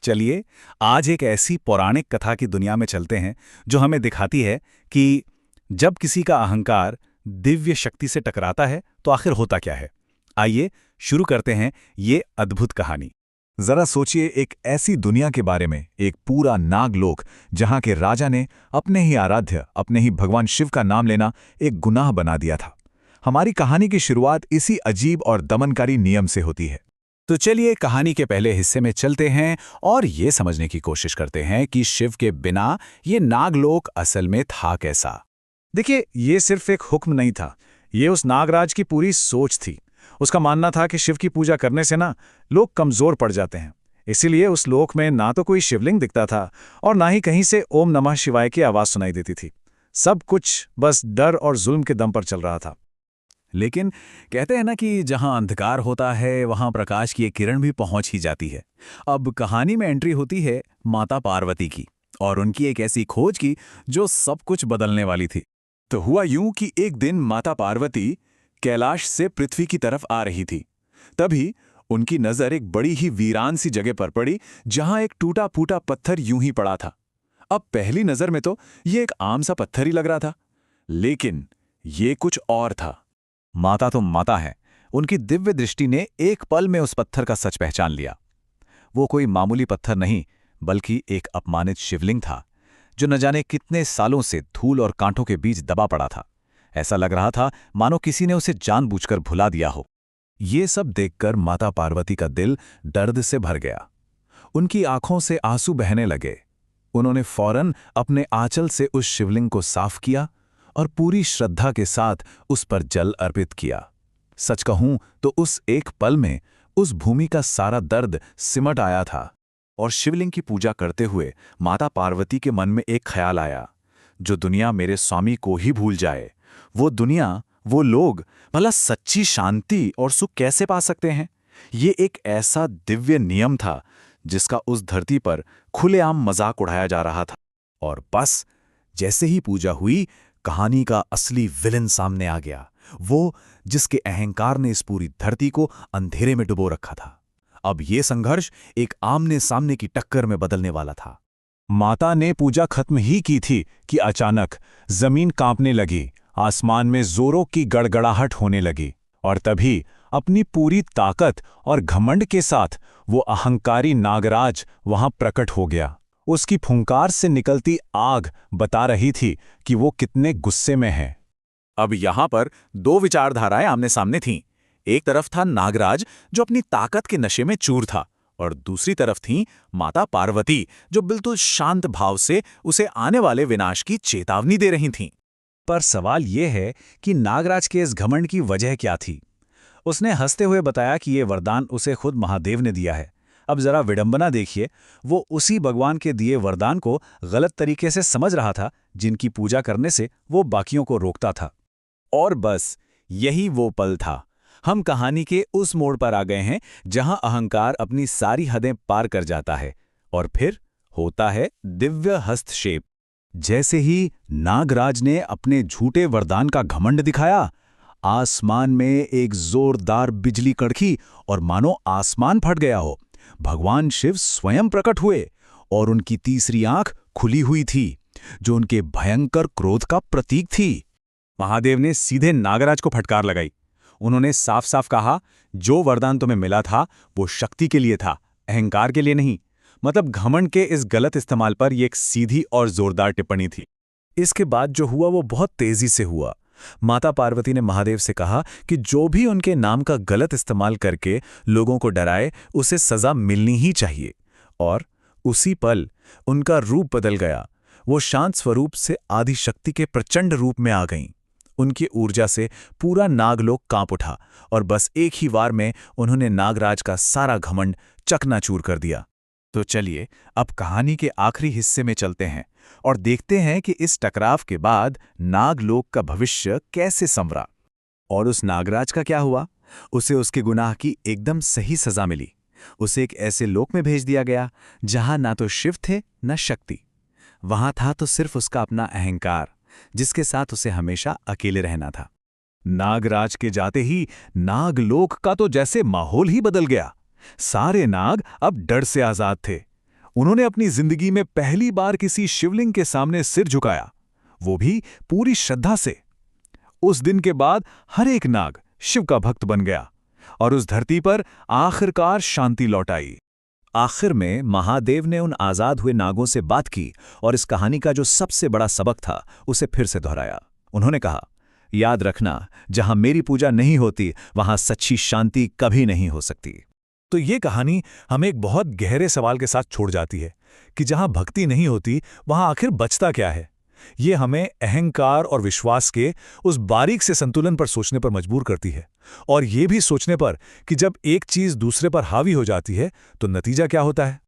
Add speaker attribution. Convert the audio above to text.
Speaker 1: चलिए, आज एक ऐसी पौराणिक कथा की दुनिया में चलते हैं जो हमें दिखाती है कि जब किसी का अहंकार दिव्य शक्ति से टकराता है तो आखिर होता क्या है। आइए शुरू करते हैं ये अद्भुत कहानी। जरा सोचिए एक ऐसी दुनिया के बारे में, एक पूरा नागलोक जहां के राजा ने अपने ही आराध्य, अपने ही भगवान शिव का नाम लेना एक गुनाह बना दिया था। हमारी कहानी की शुरुआत इसी अजीब और दमनकारी नियम से होती है। तो चलिए कहानी के पहले हिस्से में चलते हैं और ये समझने की कोशिश करते हैं कि शिव के बिना ये नागलोक असल में था कैसा। देखिए, ये सिर्फ एक हुक्म नहीं था, ये उस नागराज की पूरी सोच थी। उसका मानना था कि शिव की पूजा करने से ना लोग कमजोर पड़ जाते हैं। इसीलिए उस लोक में ना तो कोई शिवलिंग दिखता था और ना ही कहीं से ओम नमः शिवाय की आवाज सुनाई देती थी। सब कुछ बस डर और जुल्म के दम पर चल रहा था। लेकिन कहते हैं ना कि जहां अंधकार होता है वहां प्रकाश की एक किरण भी पहुंच ही जाती है। अब कहानी में एंट्री होती है माता पार्वती की और उनकी एक ऐसी खोज की जो सब कुछ बदलने वाली थी। तो हुआ यूं कि एक दिन माता पार्वती कैलाश से पृथ्वी की तरफ आ रही थी। तभी उनकी नजर एक बड़ी ही वीरान सी जगह पर पड़ी जहां एक टूटा फूटा पत्थर यूं ही पड़ा था। अब पहली नजर में तो ये एक आम सा पत्थर ही लग रहा था, लेकिन ये कुछ और था। माता तो माता है, उनकी दिव्य दृष्टि ने एक पल में उस पत्थर का सच पहचान लिया। वो कोई मामूली पत्थर नहीं, बल्कि एक अपमानित शिवलिंग था जो न जाने कितने सालों से धूल और कांटों के बीच दबा पड़ा था। ऐसा लग रहा था मानो किसी ने उसे जानबूझकर भुला दिया हो। ये सब देखकर माता पार्वती का दिल दर्द से भर गया। उनकी आंखों से आंसू बहने लगे। उन्होंने फौरन अपने आंचल से उस शिवलिंग को साफ किया और पूरी श्रद्धा के साथ उस पर जल अर्पित किया। सच कहूं तो उस एक पल में उस भूमि का सारा दर्द सिमट आया था। और शिवलिंग की पूजा करते हुए माता पार्वती के मन में एक ख्याल आया, जो दुनिया मेरे स्वामी को ही भूल जाए, वो दुनिया, वो लोग भला सच्ची शांति और सुख कैसे पा सकते हैं। ये एक ऐसा दिव्य नियम था जिसका उस धरती पर खुलेआम मजाक उड़ाया जा रहा था। और बस जैसे ही पूजा हुई, कहानी का असली विलन सामने आ गया, वो जिसके अहंकार ने इस पूरी धरती को अंधेरे में डुबो रखा था। अब ये संघर्ष एक आमने सामने की टक्कर में बदलने वाला था। माता ने पूजा खत्म ही की थी कि अचानक जमीन कांपने लगी, आसमान में जोरों की गड़गड़ाहट होने लगी और तभी अपनी पूरी ताकत और घमंड के साथ वो अहंकारी नागराज वहां प्रकट हो गया। उसकी फुंकार से निकलती आग बता रही थी कि वो कितने गुस्से में है। अब यहां पर दो विचारधाराएं आमने सामने थीं। एक तरफ था नागराज जो अपनी ताकत के नशे में चूर था, और दूसरी तरफ थी माता पार्वती जो बिल्कुल शांत भाव से उसे आने वाले विनाश की चेतावनी दे रही थीं। पर सवाल यह है कि नागराज के इस घमंड की वजह क्या थी। उसने हंसते हुए बताया कि ये वरदान उसे खुद महादेव ने दिया है। अब जरा विडंबना देखिए, वो उसी भगवान के दिए वरदान को गलत तरीके से समझ रहा था, जिनकी पूजा करने से वो बाकियों को रोकता था। और बस यही वो पल था। हम कहानी के उस मोड़ पर आ गए हैं जहां अहंकार अपनी सारी हदें पार कर जाता है और फिर होता है दिव्य हस्तक्षेप। जैसे ही नागराज ने अपने झूठे वरदान का घमंड दिखाया, आसमान में एक जोरदार बिजली कड़की और मानो आसमान फट गया हो। भगवान शिव स्वयं प्रकट हुए और उनकी तीसरी आंख खुली हुई थी, जो उनके भयंकर क्रोध का प्रतीक थी। महादेव ने सीधे नागराज को फटकार लगाई। उन्होंने साफ साफ कहा, जो वरदान तुम्हें मिला था वो शक्ति के लिए था, अहंकार के लिए नहीं। मतलब घमंड के इस गलत इस्तेमाल पर यह एक सीधी और जोरदार टिप्पणी थी। इसके बाद जो हुआ वो बहुत तेजी से हुआ। माता पार्वती ने महादेव से कहा कि जो भी उनके नाम का गलत इस्तेमाल करके लोगों को डराए, उसे सजा मिलनी ही चाहिए। और उसी पल उनका रूप बदल गया। वो शांत स्वरूप से आदि शक्ति के प्रचंड रूप में आ गईं। उनकी ऊर्जा से पूरा नागलोक कांप उठा और बस एक ही वार में उन्होंने नागराज का सारा घमंड चकनाचूर कर दिया। तो चलिए अब कहानी के आखिरी हिस्से में चलते हैं और देखते हैं कि इस टकराव के बाद नागलोक का भविष्य कैसे संवरा। और उस नागराज का क्या हुआ? उसे उसके गुनाह की एकदम सही सजा मिली। उसे एक ऐसे लोक में भेज दिया गया जहां ना तो शिव थे न शक्ति। वहां था तो सिर्फ उसका अपना अहंकार, जिसके साथ उसे हमेशा अकेले रहना था। नागराज के जाते ही नागलोक का तो जैसे माहौल ही बदल गया। सारे नाग अब डर से आजाद थे। उन्होंने अपनी जिंदगी में पहली बार किसी शिवलिंग के सामने सिर झुकाया, वो भी पूरी श्रद्धा से। उस दिन के बाद हर एक नाग शिव का भक्त बन गया और उस धरती पर आखिरकार शांति लौट आई। आखिर में महादेव ने उन आजाद हुए नागों से बात की और इस कहानी का जो सबसे बड़ा सबक था उसे फिर से दोहराया। उन्होंने कहा, याद रखना, जहां मेरी पूजा नहीं होती वहां सच्ची शांति कभी नहीं हो सकती। तो ये कहानी हमें एक बहुत गहरे सवाल के साथ छोड़ जाती है कि जहां भक्ति नहीं होती वहां आखिर बचता क्या है। ये हमें अहंकार और विश्वास के उस बारीक से संतुलन पर सोचने पर मजबूर करती है, और ये भी सोचने पर कि जब एक चीज दूसरे पर हावी हो जाती है तो नतीजा क्या होता है।